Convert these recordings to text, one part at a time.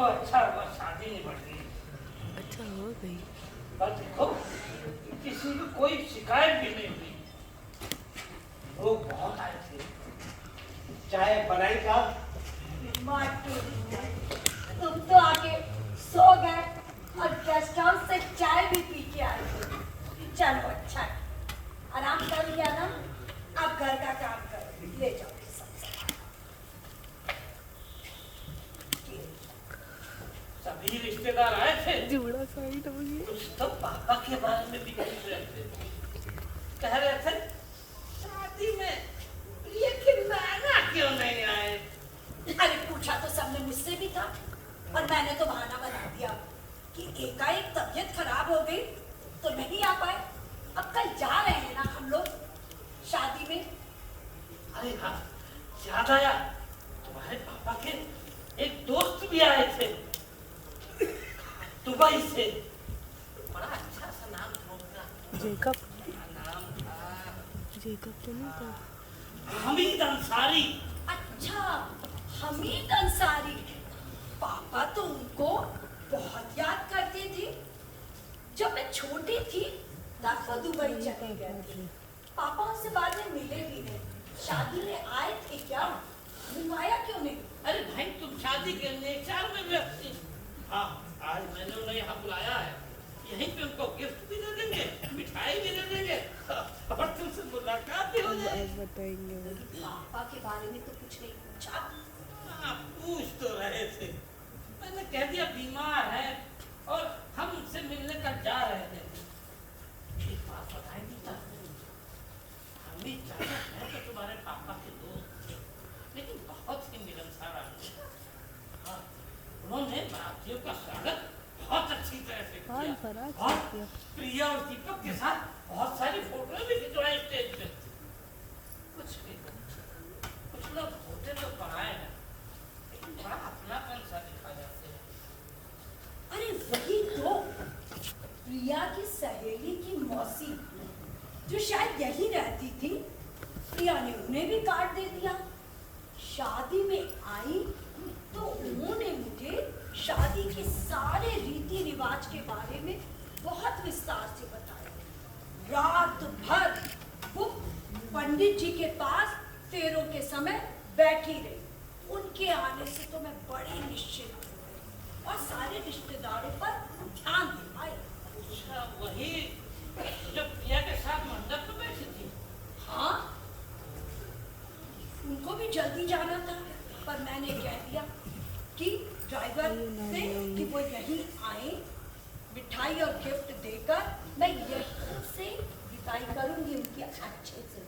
अच्छा हुआ शादी नहीं बढ़ गई। अच्छा हो गई। और देखो किसी को कोई शिकायत भी नहीं हुई। लोग बहुत आए थे। चाय बनाई का तुम तो आके सो गए और गेस्ट हाउस से चाय भी पी के आए थे। चलो अच्छा है, आराम कर लिया ना, अब घर का काम करो, ले जाओ ये सब सामान। सभी रिश्तेदार आए थे। जुड़ा साइड हो गया। कुछ तो पापा के बारे में भी पूछ रहे थे। कह रहे थे शादी में ये नाना क्यों नहीं आए। अरे पूछा तो सबने मुझसे भी था, और मैंने तो बहाना बना दिया कि एकाएक तबीयत खराब हो गई तो नहीं आ पाए। अब कल जा रहे हैं ना हम लोग शादी में। अरे हाँ, याद आया, तुम्हारे पापा के एक दोस्त भी आए थे दुबई से। बड़ा अच्छा सा नाम था उनका। जेकब। नाम था जेकब तो नहीं था। हमीद अंसारी। अच्छा, हमीद अंसारी। पापा तो उनको बहुत याद करते थे। जब मैं छोटी थी तब वो दुबई चले गए थे। पापा उनसे बाद में मिले भी नहीं। शादी में आए थे क्या? बुलाया क्यों नहीं? अरे भाई तुम शादी के नेचर में व्यस्त थी। हाँ, आज मैंने उन्हें यहाँ बुलाया है। यहीं पे उनको गिफ्ट भी दे देंगे, मिठाई भी दे देंगे और तुमसे मुलाकात भी हो जाएगी। बताएंगे वो। पापा के बारे में तो कुछ नहीं पूछा। हाँ, पूछ तो रहे थे। मैंने कह दिया बीमार है और हम उनसे मिलने तक जा रहे थे। एक बात बताएंगी क्या? हमें जाना है तो तुम्हारे पापा के दोस्त थे, लेकिन बहुत ही मिलनसार आदमी। हाँ, उन्होंने बारातियों का स्वागत बहुत अच्छी तरह से किया और प्रिया और दीपक के साथ बहुत सारी फोटो भी खिंचवाई स्टेज पे। कुछ लोग होते तो पढ़ाए हैं, लेकिन बड़ा अपनापन सा दिखा जाते हैं। अरे वही तो, प्रिया की सहेली की मौसी जो शायद यही रहती थी, प्रिया ने उन्हें भी कार्ड दे दिया। शादी में आई तो उन्होंने मुझे शादी के सारे रीति रिवाज के बारे में बहुत विस्तार से बताया। रात भर वो पंडित जी के पास फेरों के समय बैठी रही। उनके आने से तो मैं बड़ी निश्चिंत हो गई और सारे रिश्तेदारों पर ध्यान दे पाई। अच्छा, वही जब प्रिया के साथ मंडप में बैठी थी? हाँ, उनको भी जल्दी जाना था, पर मैंने कह दिया कि ड्राइवर से कि वो यहीं आए, मिठाई और गिफ्ट देकर मैं यहीं से विदाई करूंगी उनकी अच्छे से।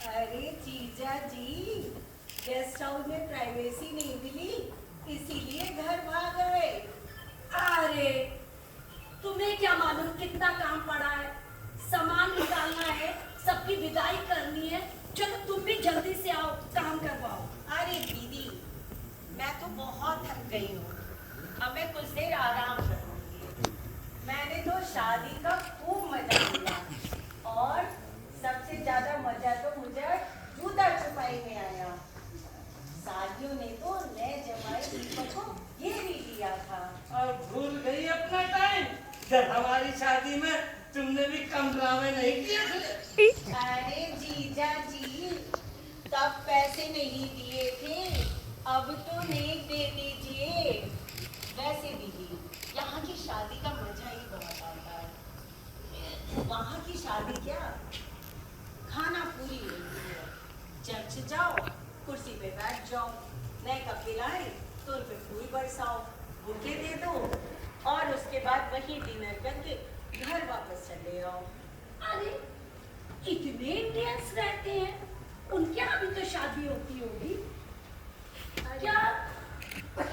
अरे जीजा जी, गेस्ट हाउस में प्राइवेसी नहीं मिली, इसीलिए घर भाग गए। अरे तुम्हें क्या मालूम कितना काम पड़ा है, सामान निकालना है, सबकी विदाई करनी है। चलो तुम भी जल्दी से आओ, काम करवाओ। अरे दीदी, मैं तो बहुत थक गई हूँ, अब मैं कुछ देर आराम करूँगी। मैंने तो शादी का खूब मजा लिया और सबसे ज्यादा मजा तो मुझे जूता छुपाई में आया। सालियों ने तो नए जमाए दीपक को ये भी दिया था। और भूल गई अपना टाइम, जब हमारी शादी में तुमने भी कम ड्रामे नहीं किए थे। अरे जीजा जी, तब पैसे नहीं दिए थे, अब तो नहीं दे दीजिए। वैसे दीदी, यहाँ की शादी का मजा ही बहुत आता है। वहाँ की शादी क्या, खाना पूरी होती है। चर्च जाओ, कुर्सी पे बैठ जाओ, नए कपड़े लाए तो उन पे फूल बरसाओ, बुके दे दो और उसके बाद वही डिनर करके घर वापस चले आओ। अरे इतने इंडियंस रहते हैं, उनके यहाँ भी तो शादी होती होगी क्या?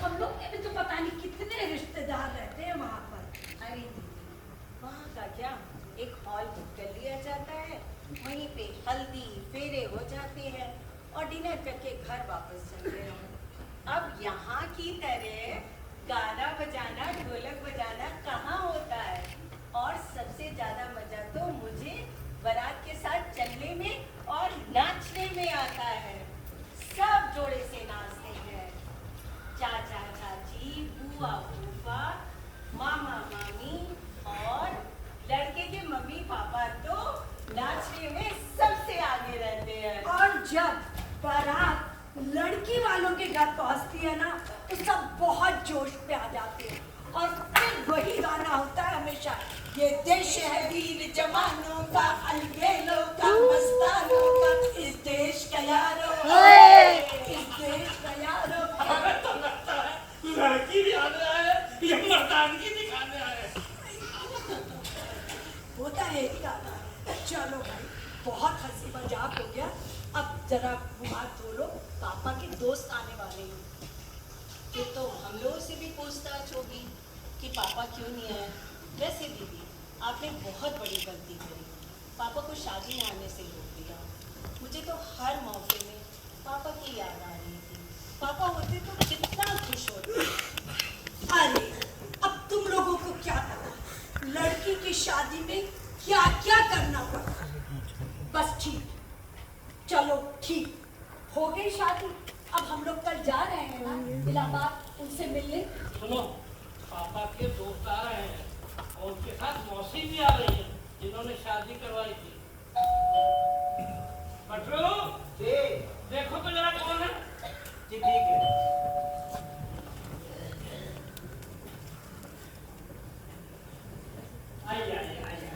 हम लोग के भी तो पता नहीं कितने रिश्तेदार रहते हैं वहाँ पर। अरे दीदी, वहाँ का क्या, एक हॉल बुक कर लिया जाता है, वहीं पे हल्दी फेरे हो जाते हैं और डिनर करके घर वापस चलते रहो। अब यहाँ की तरह गाना बजाना, ढोलक बजाना कहाँ होता है। और सबसे ज्यादा मजा तो मुझे बारात के साथ चलने में और नाचने में आता है। सब जोड़े से नाचते हैं, चाचा फूफा फूफा, मामा मामी और लड़के के मम्मी पापा तो नाचने में सबसे आगे रहते हैं। और जब बारात लड़की वालों के घर पहुंचती है ना तो सब बहुत जोश पे आ जाते हैं और फिर वही गाना होता है हमेशा, ये देश है वीर जवानों का, अलबेलों का, मस्तानों का, इस देश का यारो, इस देश का यारो। हमें तो लगता है लड़की भी आने आए ये मर्दानगी दिखाने आए। होता है ही गाना। चलो भाई, बहुत हंसी मजाक हो गया, अब जरा मुँह हाथ धो लो, पापा के दोस्त आने वाले हैं। फिर तो हम लोगों से भी पूछताछ होगी कि पापा क्यों नहीं आए। वैसे दीदी, आपने बहुत बड़ी गलती करी, पापा को शादी में आने से रोक दिया। मुझे तो हर मौके में पापा की याद आ रही थी। पापा होते तो कितना खुश होते। अरे अब तुम लोगों को क्या पता लड़की की शादी में क्या क्या करना पड़ता। बस ठीक, चलो ठीक, हो गई शादी। अब हम लोग कल जा रहे हैं ना इलाहाबाद उनसे मिलने। सुनो, पापा के दोस्त आ रहे हैं और उनके साथ मौसी भी आ रही है जिन्होंने शादी करवाई थी। पटरू जी देखो तो जरा कौन है। जी ठीक है। आइए आइए आइए।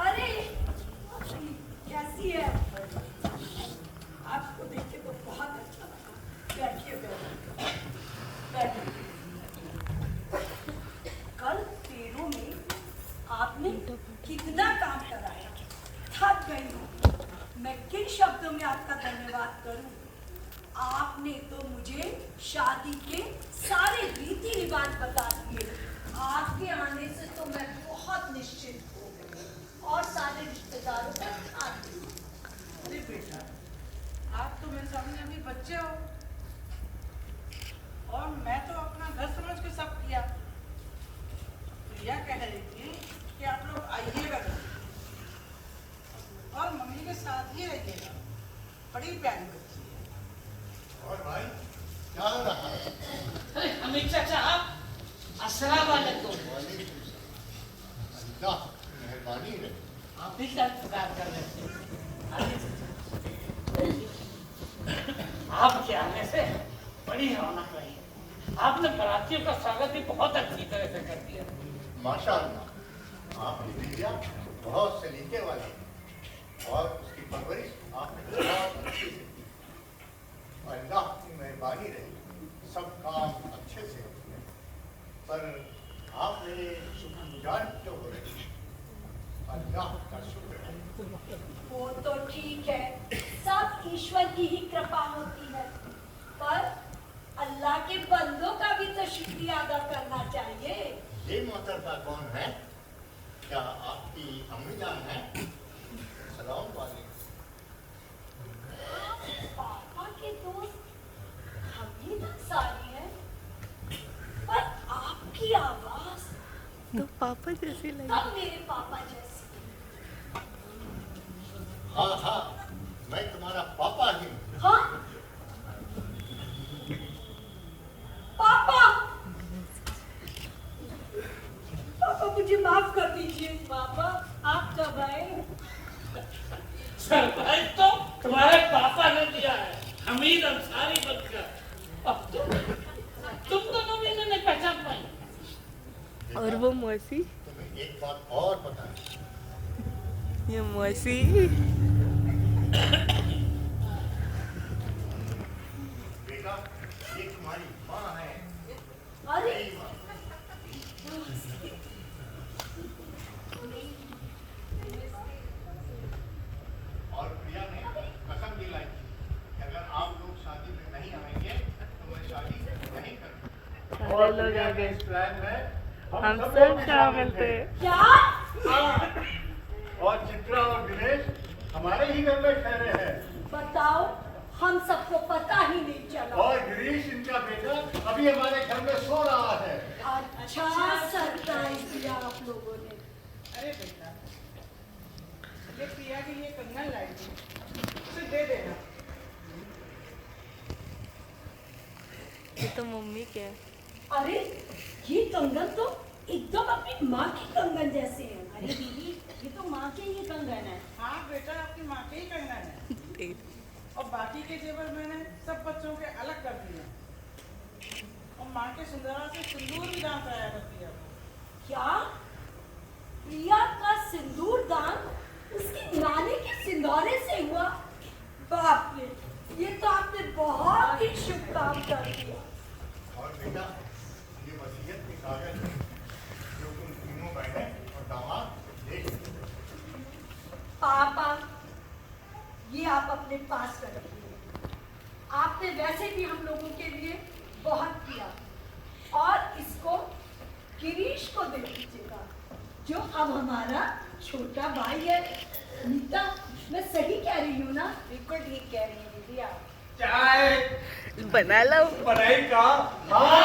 अरे कैसी है आपको देख के तो बहुत अच्छा लगा। बैठिए बैठिए। कल पेरू में आपने कितना काम कराया, थक गई हूँ। मैं किन शब्दों में आपका धन्यवाद करूं। आपने तो मुझे शादी के सारे रीति रिवाज बता दिए। आपके आने से तो मैं बहुत निश्चिंत हो गई और सारे रिश्तेदारों को ठान दी। अरे बेटा, आप तो मेरे सामने अभी बच्चे हो और मैं तो अपना घर समझ के सब किया। प्रिया कह रही थी कि आप लोग आइएगा और मम्मी के साथ ही रहिएगा। बड़ी प्यारी बच्ची है। और भाई क्या हो रहा है? अरे अमित चाचा, आप अस्सलाम वालेकुम। अल्लाह मेहरबानी रहे। आप भी क्या इंतजार कर रहे थे? आइए चाचा। आपके आने से बड़ी रौनक रही। आपने बारातियों का स्वागत भी बहुत अच्छी तरह से कर दिया। माशाअल्लाह, आपकी बिटिया बहुत सलीके वाली और उसकी परवरिश आपने बहुत अच्छी से की। अल्लाह की मेहरबानी रही, सब काम अच्छे से हुए। पर आप मेरे शुक्रगुजार क्यों हो रहे हैं? अल्लाह का शुक्र है। वो तो ठीक है, सब ईश्वर की ही कृपा होती है, पर अल्लाह के बंदों का भी तो शुक्रिया अदा करना चाहिए। ये मोहतरमा कौन है? क्या आपकी अम्मी जान है? सलाम वालेकुम। पापा के दोस्त हमीद अंसारी है, पर आपकी आवाज तो पापा जैसी लगी। तब मेरे पापा जैसी। हाँ हाँ, मैं तुम्हारा पापा ही हूँ। हाँ पापा, पापा मुझे माफ कर दीजिए। पापा, आप कब आए? सरप्राइज तो तुम्हारे पापा ने दिया है, हमीद अंसारी बनकर। अब तुम दोनों भी नहीं पहचान पाई। और वो मौसी, तुम्हें एक बात और पता है? ये मौसी बेटा, ये तुम्हारी माँ है। अरे मेरी माँ। और प्रिया ने कसम दिलाई कि अगर आप लोग शादी में नहीं आएंगे तो मैं शादी नहीं करूँगा। सारे लोग आ गए। इस प्लान में हम सब शामिल थे। क्या? और चित्रा और दिनेश हमारे ही घर में ठहरे हैं। बताओ, हम सबको पता ही नहीं चला। और गिरीश इनका बेटा अभी हमारे घर में सो रहा है। अच्छा सरप्राइज दिया आप लोगों ने। अरे बेटा, ये प्रिया के लिए कंगन लाई थी, उसे दे देना। तो मम्मी के है। अरे ये कंगन तो एकदम अपनी माँ की कंगन जैसे हैं। अरे दीदी, ये तो माँ के ही कंगन है। हाँ बेटा, आपकी माँ के ही कंगन है। और बाकी के जेवर मैंने सब बच्चों के अलग कर दिए। और माँ के सुंदरा से सिंदूर भी दान कराया करती है। क्या प्रिया का सिंदूर दान उसकी नानी के सिंदूरे से हुआ? बाप रे, ये तो आपने बहुत ही शुभ काम कर दिया। और बेटा, ये वसीयत के कागज हैं, जो तुम तीनों बहनें और दामाद देख सकते हो। पापा, ये आप अपने पास रखिए। आपने वैसे भी हम लोगों के लिए बहुत किया, और इसको गिरीश को दे दीजिएगा, जो अब हमारा छोटा भाई है। नीता, मैं सही कह रही हूँ ना? बिल्कुल ठीक कह रही हैं दीदी आप। चाय बना लो। बनाई का हाँ